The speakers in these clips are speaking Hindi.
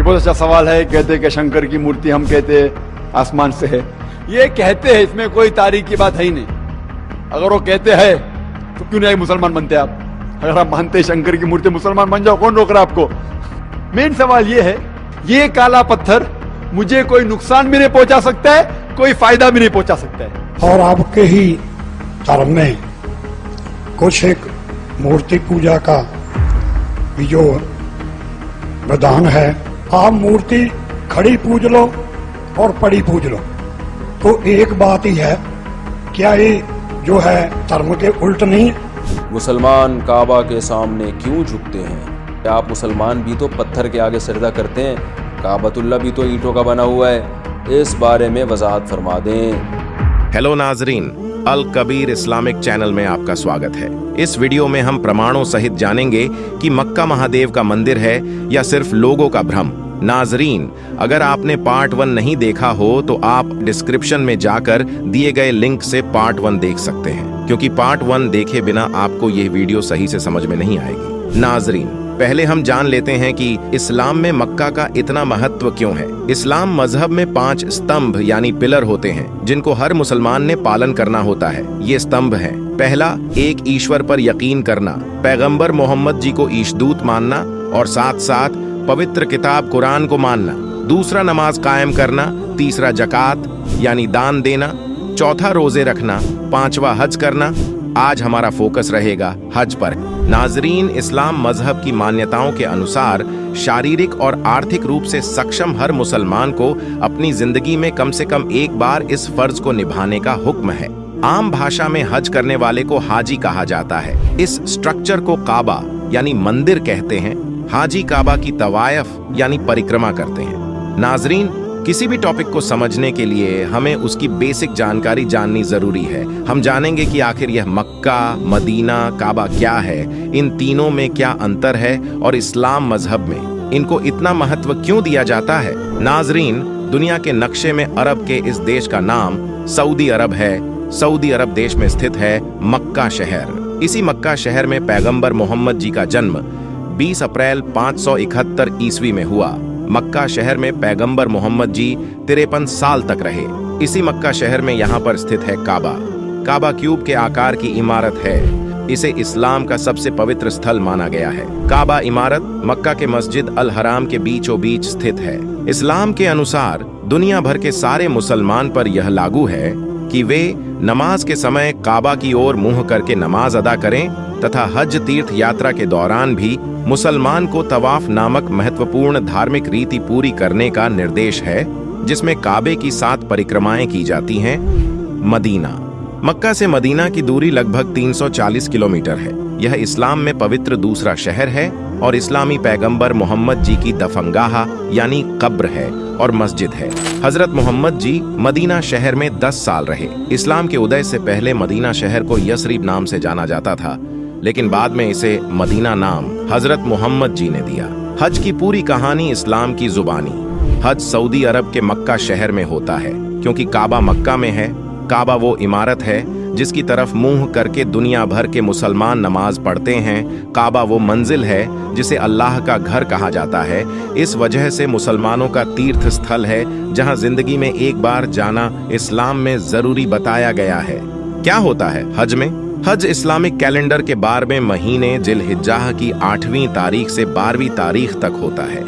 बहुत अच्छा सवाल है। कहते हैं कि शंकर की मूर्ति हम कहते हैं आसमान से है। ये कहते हैं, इसमें कोई तारीख की बात है ही नहीं। अगर वो कहते हैं तो क्यों नहीं मुसलमान बनते आप? अगर आप मानते हैं शंकर की मूर्ति, मुसलमान बन जाओ, कौन रोक रहा आपको? मेन सवाल ये है, ये काला पत्थर मुझे कोई नुकसान भी नहीं पहुंचा सकता है, कोई फायदा भी नहीं पहुंचा सकता है। और आपके ही धर्म में कुछ एक मूर्ति पूजा का भी जो विधान है, आप मूर्ति खड़ी पूज लो और पड़ी पूज लो, तो एक बात ही है। क्या ये जो है धर्म के उल्ट नहीं है? मुसलमान काबा के सामने क्यों झुकते हैं? क्या आप मुसलमान भी तो पत्थर के आगे सजदा करते हैं? काबतुल्लाह भी तो ईंटों का बना हुआ है। इस बारे में वजाहत फरमा दें। हेलो नाजरीन, अल कबीर इस्लामिक चैनल में आपका स्वागत है। इस वीडियो में हम प्रमाणों सहित जानेंगे कि मक्का महादेव का मंदिर है या सिर्फ लोगों का भ्रम। नाजरीन, अगर आपने पार्ट 1 नहीं देखा हो तो आप डिस्क्रिप्शन में जाकर दिए गए लिंक से पार्ट 1 देख सकते हैं, क्योंकि पार्ट 1 देखे बिना आपको यह वीडियो सही से समझ में नहीं आएगी। नाजरीन, पहले हम जान लेते हैं कि इस्लाम में मक्का का इतना महत्व क्यों है। इस्लाम मजहब में 5 स्तंभ यानी पिलर होते हैं, जिनको हर मुसलमान ने पालन करना होता है। ये स्तंभ हैं: पहला, एक ईश्वर पर यकीन करना, पैगंबर मोहम्मद जी को ईशदूत मानना और साथ साथ पवित्र किताब कुरान को मानना। दूसरा, नमाज कायम करना। तीसरा, जकात यानी दान देना। चौथा, रोजे रखना। पांचवा, हज करना। आज हमारा फोकस रहेगा हज पर। नाजरीन, इस्लाम मजहब की मान्यताओं के अनुसार शारीरिक और आर्थिक रूप से सक्षम हर मुसलमान को अपनी जिंदगी में कम से कम एक बार इस फर्ज को निभाने का हुक्म है। आम भाषा में हज करने वाले को हाजी कहा जाता है। इस स्ट्रक्चर को काबा यानी मंदिर कहते हैं। हाजी काबा की तवायफ यानी परिक्रमा करते हैं। नाजरीन, किसी भी टॉपिक को समझने के लिए हमें उसकी बेसिक जानकारी जाननी जरूरी है। हम जानेंगे कि आखिर यह मक्का, मदीना, काबा क्या है, इन तीनों में क्या अंतर है और इस्लाम मजहब में इनको इतना महत्व क्यों दिया जाता है। नाजरीन, दुनिया के नक्शे में अरब के इस देश का नाम सऊदी अरब है। सऊदी अरब देश में स्थित है मक्का शहर। इसी मक्का शहर में पैगंबर मोहम्मद जी का जन्म 20 अप्रैल 571 ईस्वी में हुआ। मक्का शहर में पैगंबर मोहम्मद जी 53 साल तक रहे। इसी मक्का शहर में यहाँ पर स्थित है काबा। काबा क्यूब के आकार की इमारत है। इसे इस्लाम का सबसे पवित्र स्थल माना गया है। काबा इमारत मक्का के मस्जिद अल हराम के बीचों बीच स्थित है। इस्लाम के अनुसार दुनिया भर के सारे मुसलमान पर यह लागू है कि वे नमाज के समय काबा की ओर मुंह करके नमाज अदा करें तथा हज तीर्थ यात्रा के दौरान भी मुसलमान को तवाफ नामक महत्वपूर्ण धार्मिक रीति पूरी करने का निर्देश है, जिसमें काबे की 7 परिक्रमाएं की जाती हैं। मदीना, मक्का से मदीना की दूरी लगभग 340 किलोमीटर है। यह इस्लाम में पवित्र दूसरा शहर है और इस्लामी पैगंबर मोहम्मद जी की दफनगाह यानी कब्र है और मस्जिद है। हजरत मोहम्मद जी मदीना शहर में 10 साल रहे। इस्लाम के उदय से पहले मदीना शहर को यसरीब नाम से जाना जाता था, लेकिन बाद में इसे मदीना नाम हजरत मोहम्मद जी ने दिया। हज की पूरी कहानी इस्लाम की जुबानी। हज सऊदी अरब के मक्का शहर में होता है, क्योंकि काबा मक्का में है। काबा वो इमारत है जिसकी तरफ मुंह करके दुनिया भर के मुसलमान नमाज पढ़ते हैं। काबा वो मंजिल है जिसे अल्लाह का घर कहा जाता है। इस वजह से मुसलमानों का तीर्थ स्थल है, जहां जिंदगी में एक बार जाना इस्लाम में जरूरी बताया गया है। क्या होता है हज में? हज इस्लामिक कैलेंडर के 12वें महीने जिलहिज्जाह की 8वीं तारीख से 12वीं तारीख तक होता है।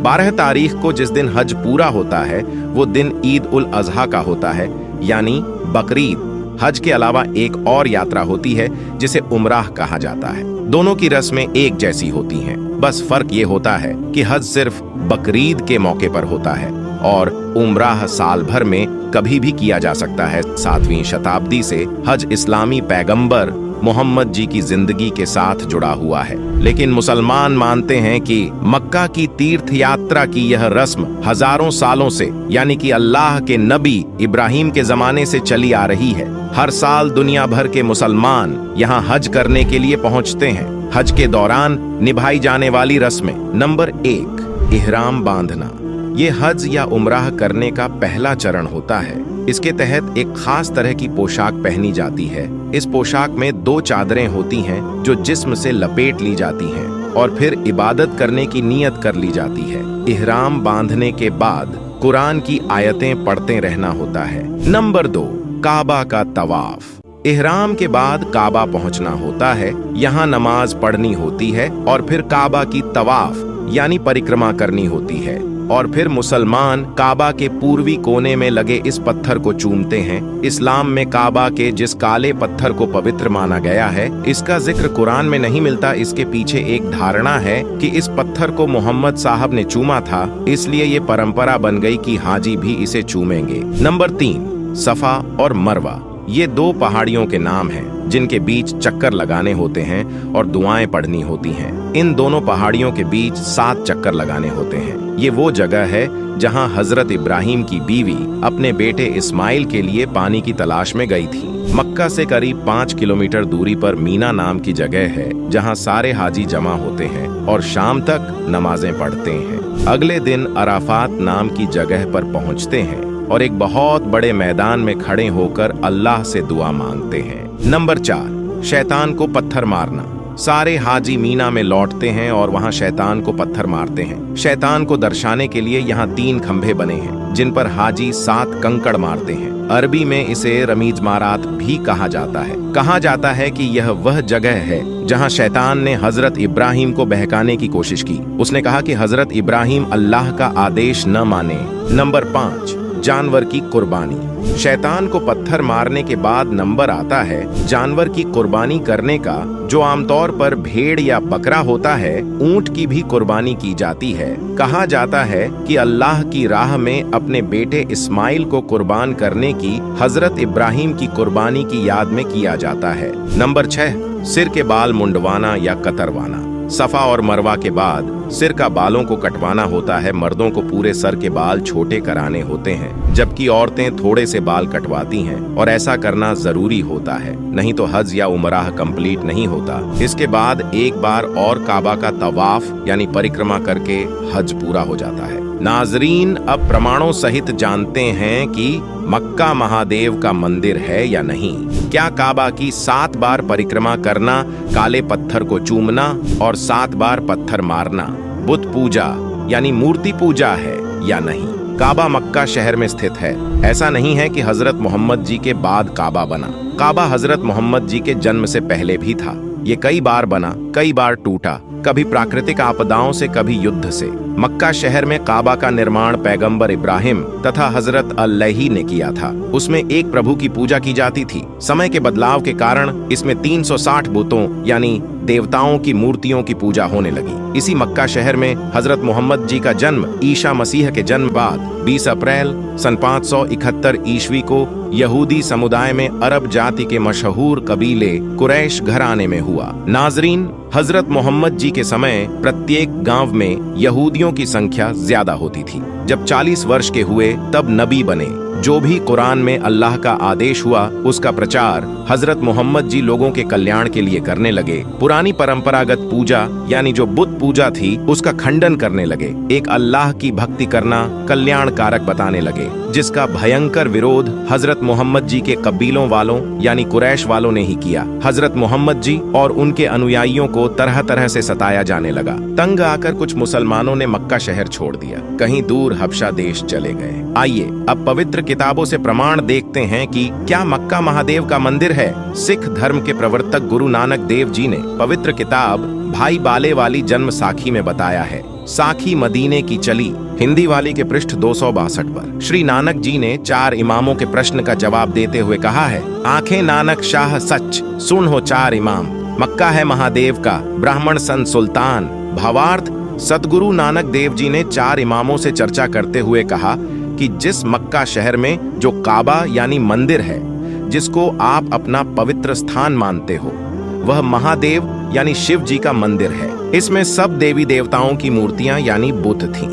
12 तारीख को जिस दिन हज पूरा होता है वो दिन ईद उल अजहा का होता है, यानी बकरीद। हज के अलावा एक और यात्रा होती है जिसे उमराह कहा जाता है। दोनों की रस्में एक जैसी होती हैं, बस फर्क ये होता है कि हज सिर्फ बकरीद के मौके पर होता है और उमराह साल भर में कभी भी किया जा सकता है। 7वीं शताब्दी से हज इस्लामी पैगंबर मोहम्मद जी की जिंदगी के साथ जुड़ा हुआ है, लेकिन मुसलमान मानते हैं कि मक्का की तीर्थ यात्रा की यह रस्म हजारों सालों से यानी कि अल्लाह के नबी इब्राहिम के जमाने से चली आ रही है। हर साल दुनिया भर के मुसलमान यहाँ हज करने के लिए पहुँचते हैं। हज के दौरान निभाई जाने वाली रस्में: नंबर 1, इहराम बांधना। ये हज या उमराह करने का पहला चरण होता है। इसके तहत एक खास तरह की पोशाक पहनी जाती है। इस पोशाक में 2 चादरें होती हैं जो जिस्म से लपेट ली जाती हैं। और फिर इबादत करने की नियत कर ली जाती है। इहराम बांधने के बाद कुरान की आयतें पढ़ते रहना होता है। नंबर 2, काबा का तवाफ। इहराम के बाद काबा पहुंचना होता है, यहाँ नमाज पढ़नी होती है और फिर काबा की तवाफ यानी परिक्रमा करनी होती है। और फिर मुसलमान काबा के पूर्वी कोने में लगे इस पत्थर को चूमते हैं। इस्लाम में काबा के जिस काले पत्थर को पवित्र माना गया है, इसका जिक्र कुरान में नहीं मिलता। इसके पीछे एक धारणा है कि इस पत्थर को मोहम्मद साहब ने चूमा था, इसलिए ये परंपरा बन गई कि हाजी भी इसे चूमेंगे। नंबर 3, सफा और मरवा। ये 2 पहाड़ियों के नाम हैं जिनके बीच चक्कर लगाने होते हैं और दुआएं पढ़नी होती हैं। इन दोनों पहाड़ियों के बीच 7 चक्कर लगाने होते हैं। ये वो जगह है जहां हजरत इब्राहिम की बीवी अपने बेटे इस्माइल के लिए पानी की तलाश में गई थी। मक्का से करीब 5 किलोमीटर दूरी पर मीना नाम की जगह है जहां सारे हाजी जमा होते हैं और शाम तक नमाजें पढ़ते हैं। अगले दिन अराफात नाम की जगह पर पहुंचते हैं और एक बहुत बड़े मैदान में खड़े होकर अल्लाह से दुआ मांगते हैं। नंबर 4, शैतान को पत्थर मारना। सारे हाजी मीना में लौटते हैं और वहां शैतान को पत्थर मारते हैं। शैतान को दर्शाने के लिए यहाँ 3 खंभे बने हैं जिन पर हाजी 7 कंकड़ मारते हैं। अरबी में इसे रमीज मारात भी कहा जाता है। कहा जाता है कि यह वह जगह है जहां शैतान ने हजरत इब्राहिम को बहकाने की कोशिश की। उसने कहा कि हजरत इब्राहिम अल्लाह का आदेश न माने। नंबर 5, जानवर की कुर्बानी। शैतान को पत्थर मारने के बाद नंबर आता है जानवर की कुर्बानी करने का, जो आमतौर पर भेड़ या बकरा होता है। ऊंट की भी कुर्बानी की जाती है। कहा जाता है कि अल्लाह की राह में अपने बेटे इस्माइल को कुर्बान करने की हजरत इब्राहिम की कुर्बानी की याद में किया जाता है। नंबर 6, सिर के बाल मुंडवाना या कतरवाना। सफा और मरवा के बाद सिर का बालों को कटवाना होता है। मर्दों को पूरे सर के बाल छोटे कराने होते हैं, जबकि औरतें थोड़े से बाल कटवाती हैं और ऐसा करना जरूरी होता है, नहीं तो हज या उमराह कंप्लीट नहीं होता। इसके बाद एक बार और काबा का तवाफ यानी परिक्रमा करके हज पूरा हो जाता है। नाजरीन, अब प्रमाणों सहित जानते हैं कि मक्का महादेव का मंदिर है या नहीं। क्या काबा की 7 बार परिक्रमा करना, काले पत्थर को चूमना और 7 बार पत्थर मारना बुत पूजा यानी मूर्ति पूजा है या नहीं। काबा मक्का शहर में स्थित है। ऐसा नहीं है कि हजरत मोहम्मद जी के बाद काबा बना। काबा हजरत मोहम्मद जी के जन्म से पहले भी था। ये कई बार बना, कई बार टूटा, कभी प्राकृतिक आपदाओं से, कभी युद्ध से। मक्का शहर में काबा का निर्माण पैगंबर इब्राहिम तथा हजरत अल्लाही ने किया था। उसमें एक प्रभु की पूजा की जाती थी। समय के बदलाव के कारण इसमें 360 बुतों यानी देवताओं की मूर्तियों की पूजा होने लगी। इसी मक्का शहर में हजरत मोहम्मद जी का जन्म ईसा मसीह के जन्म बाद 20 अप्रैल सन 571 ईस्वी को यहूदी समुदाय में अरब जाति के मशहूर कबीले कुरैश घराने में हुआ। नाजरीन, हजरत मोहम्मद जी के समय प्रत्येक गांव में यहूदियों की संख्या ज्यादा होती थी। जब 40 वर्ष के हुए तब नबी बने। जो भी कुरान में अल्लाह का आदेश हुआ उसका प्रचार हजरत मोहम्मद जी लोगों के कल्याण के लिए करने लगे। पुरानी परंपरागत पूजा यानी जो बुत पूजा थी उसका खंडन करने लगे। एक अल्लाह की भक्ति करना कल्याण कारक बताने लगे, जिसका भयंकर विरोध हजरत मोहम्मद जी के कबीलों वालों यानी कुरैश वालों ने ही किया। हजरत मोहम्मद जी और उनके अनुयायियों को तरह तरह से सताया जाने लगा। तंग आकर कुछ मुसलमानों ने मक्का शहर छोड़ दिया, कहीं दूर हबशा देश चले गए। आइए अब पवित्र किताबों से प्रमाण देखते हैं कि क्या मक्का महादेव का मंदिर है। सिख धर्म के प्रवर्तक गुरु नानक देव जी ने पवित्र किताब भाई बाले वाली जन्म साखी में बताया है। साखी मदीने की चली हिंदी वाली के पृष्ठ 262 पर श्री नानक जी ने 4 इमामों के प्रश्न का जवाब देते हुए कहा है, आंखें नानक शाह सच सुन हो 4 इमाम, मक्का है महादेव का ब्राह्मण संत सुल्तान। भावार्थ, सतगुरु नानक देव जी ने 4 इमामों से चर्चा करते हुए कहा कि जिस मक्का शहर में जो काबा यानी मंदिर है, जिसको आप अपना पवित्र स्थान मानते हो, वह महादेव यानी शिव जी का मंदिर है। इसमें सब देवी देवताओं की मूर्तियां यानी बुत थीं।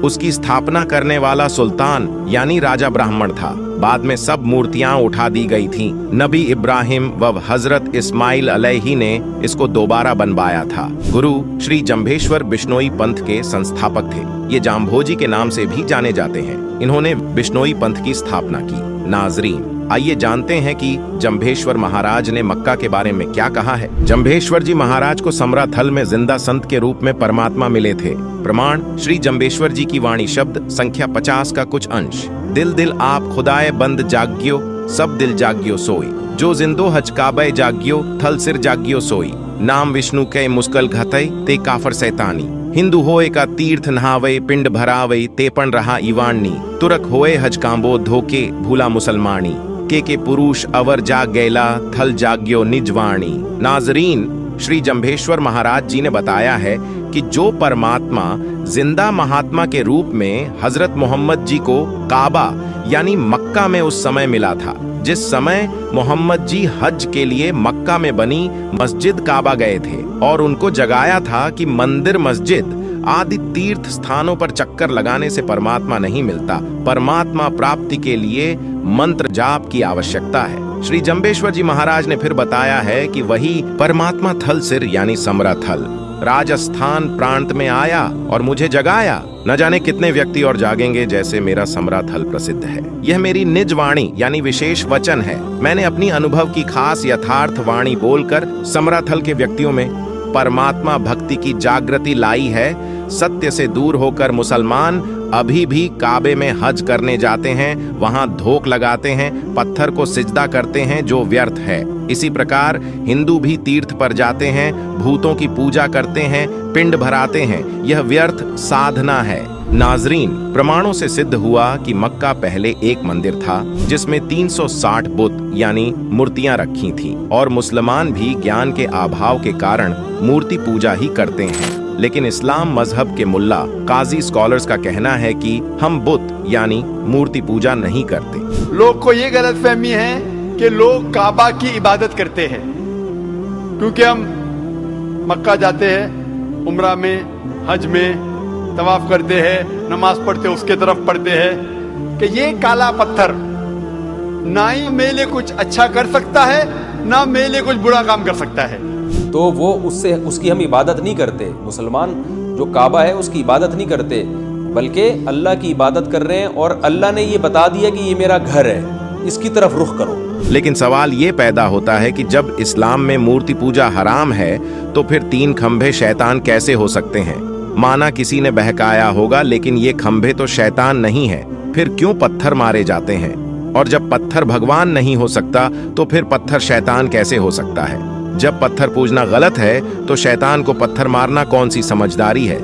उसकी स्थापना करने वाला सुल्तान यानी राजा ब्राह्मण था। बाद में सब मूर्तियां उठा दी गई थीं। नबी इब्राहिम व हजरत इस्माइल अलैहि ने इसको दोबारा बनवाया था। गुरु श्री जंभेश्वर बिश्नोई पंथ के संस्थापक थे। ये जाम्भोजी के नाम से भी जाने जाते हैं। इन्होंने बिश्नोई पंथ की स्थापना की। नाजरीन, आइए जानते हैं कि जंभेश्वर महाराज ने मक्का के बारे में क्या कहा है। जंभेश्वर जी महाराज को समरा थल में जिंदा संत के रूप में परमात्मा मिले थे। प्रमाण श्री जंभेश्वर जी की वाणी शब्द संख्या 50 का कुछ अंश। दिल दिल आप खुदाए बंद जाग्यो, सब दिल जाग्यो सोई, जो जिंदो हज काबे जाग्यो, थल सिर जाग्यो सोई, नाम विष्णु के मुस्कल घतई ते काफर सैतानी, हिंदू होए का तीर्थ नहावे पिंड भरावे तेपन रहा इवानी, तुरक होए हज कांबो धोके भूला मुसलमानी, के पुरुष अवर जाग गैला थल जाग्यो निजवाणी। नाजरीन, श्री जंभेश्वर महाराज जी ने बताया है कि जो परमात्मा जिंदा महात्मा के रूप में हजरत मोहम्मद जी को काबा यानी मक्का में उस समय मिला था, जिस समय मोहम्मद जी हज के लिए मक्का में बनी मस्जिद काबा गए थे और उनको जगाया था कि मंदिर मस्जिद आदि तीर्थ स्थानों पर चक्कर लगाने से परमात्मा नहीं मिलता। परमात्मा प्राप्ति के लिए मंत्र जाप की आवश्यकता है। श्री जंभेश्वर जी महाराज ने फिर बताया है कि वही परमात्मा थल सिर यानी समरा थल राजस्थान प्रांत में आया और मुझे जगाया। न जाने कितने व्यक्ति और जागेंगे जैसे मेरा समरा थल प्रसिद्ध है। यह मेरी निज वाणी यानी विशेष वचन है। मैंने अपनी अनुभव की खास यथार्थ वाणी बोलकर समरा थल के व्यक्तियों में परमात्मा भक्ति की जागृति लाई है। सत्य से दूर होकर मुसलमान अभी भी काबे में हज करने जाते हैं, वहां धोख लगाते हैं, पत्थर को सिजदा करते हैं जो व्यर्थ है। इसी प्रकार हिंदू भी तीर्थ पर जाते हैं, भूतों की पूजा करते हैं, पिंड भराते हैं। यह व्यर्थ साधना है। नाजरीन, प्रमाणों से सिद्ध हुआ कि मक्का पहले एक मंदिर था जिसमें 360 बुत यानी मूर्तियां रखी थीं और मुसलमान भी ज्ञान के अभाव के कारण मूर्ति पूजा ही करते हैं। लेकिन इस्लाम मजहब के मुल्ला काजी स्कॉलर्स का कहना है कि हम बुत यानी मूर्ति पूजा नहीं करते। लोग को ये गलतफहमी है कि लोग काबा की इबादत करते हैं, क्योंकि हम मक्का जाते हैं, उम्रा में हज में तवाफ करते हैं, नमाज पढ़ते उसके तरफ पढ़ते हैं कि ये काला पत्थर ना ही मेले कुछ अच्छा कर सकता है ना मेले कुछ बुरा काम कर सकता है। तो वो उसकी हम इबादत नहीं करते। मुसलमान जो काबा है उसकी इबादत नहीं करते, बल्कि अल्लाह की इबादत कर रहे हैं और अल्लाह ने ये बता दिया कि ये मेरा घर है, इसकी तरफ रुख करो। लेकिन सवाल ये पैदा होता है कि जब इस्लाम में मूर्ति पूजा हराम है तो फिर 3 खंभे शैतान कैसे हो सकते हैं? माना किसी ने बहकाया होगा, लेकिन ये खंभे तो शैतान नहीं है। फिर क्यों पत्थर मारे जाते हैं? और जब पत्थर भगवान नहीं हो सकता तो फिर पत्थर शैतान कैसे हो सकता है? जब पत्थर पूजना गलत है तो शैतान को पत्थर मारना कौन सी समझदारी है?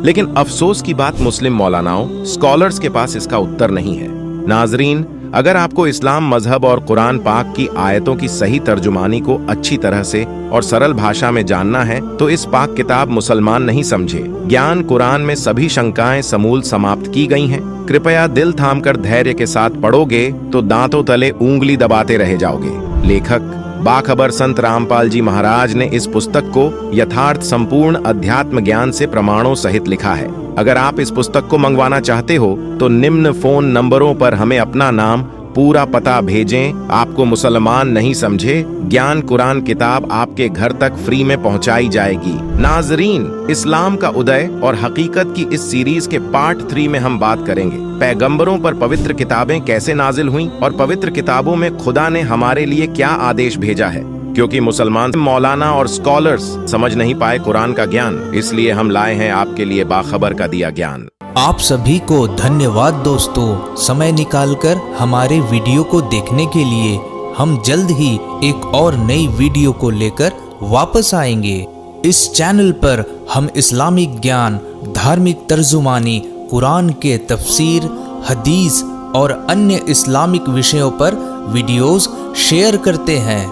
लेकिन अफसोस की बात मुस्लिम मौलानाओं, स्कॉलर्स के पास इसका उत्तर नहीं है। नाजरीन, अगर आपको इस्लाम मजहब और कुरान पाक की आयतों की सही तर्जुमानी को अच्छी तरह से और सरल भाषा में जानना है तो इस पाक किताब मुसलमान नहीं समझे ज्ञान कुरान में सभी शंकाएं समूल समाप्त की गई हैं। कृपया दिल थामकर धैर्य के साथ पढ़ोगे तो दांतों तले उंगली दबाते रह जाओगे। लेखक बाखबर संत रामपाल जी महाराज ने इस पुस्तक को यथार्थ संपूर्ण अध्यात्म ज्ञान से प्रमाणों सहित लिखा है। अगर आप इस पुस्तक को मंगवाना चाहते हो तो निम्न फोन नंबरों पर हमें अपना नाम, पूरा पता भेजें। आपको मुसलमान नहीं समझे, ज्ञान कुरान किताब आपके घर तक फ्री में पहुंचाई जाएगी। नाजरीन, इस्लाम का उदय और हकीकत की इस सीरीज के पार्ट 3 में हम बात करेंगे पैगंबरों पर पवित्र किताबें कैसे नाजिल हुईं और पवित्र किताबों में खुदा ने हमारे लिए क्या आदेश भेजा है। क्योंकि मुसलमान मौलाना और स्कॉलर्स समझ नहीं पाए कुरान का ज्ञान, इसलिए हम लाए हैं आपके लिए बाखबर का दिया ज्ञान। आप सभी को धन्यवाद दोस्तों, समय निकालकर हमारे वीडियो को देखने के लिए। हम जल्द ही एक और नई वीडियो को लेकर वापस आएंगे। इस चैनल पर हम इस्लामिक ज्ञान, धार्मिक तर्जुमानी, कुरान के तफसीर, हदीस और अन्य इस्लामिक विषयों पर वीडियोस शेयर करते हैं।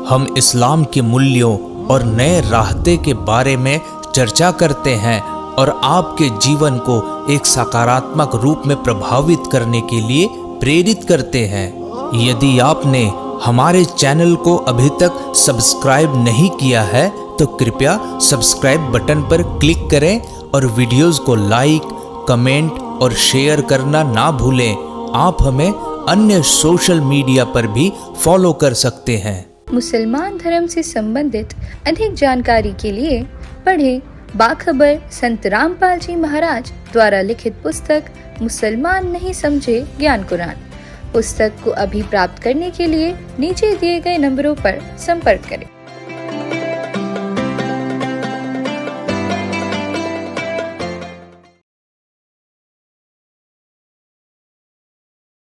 हम इस्लाम के मूल्यों और नए रास्ते के बारे में चर्चा करते हैं और आपके जीवन को एक सकारात्मक रूप में प्रभावित करने के लिए प्रेरित करते हैं। यदि आपने हमारे चैनल को अभी तक सब्सक्राइब नहीं किया है तो कृपया सब्सक्राइब बटन पर क्लिक करें और वीडियोस को लाइक, कमेंट और शेयर करना ना भूलें। आप हमें अन्य सोशल मीडिया पर भी फॉलो कर सकते हैं। मुसलमान धर्म से संबंधित अधिक जानकारी के लिए पढ़ें बाखबर संत रामपाल जी महाराज द्वारा लिखित पुस्तक मुसलमान नहीं समझे ज्ञान कुरान। पुस्तक को अभी प्राप्त करने के लिए नीचे दिए गए नंबरों पर संपर्क करें।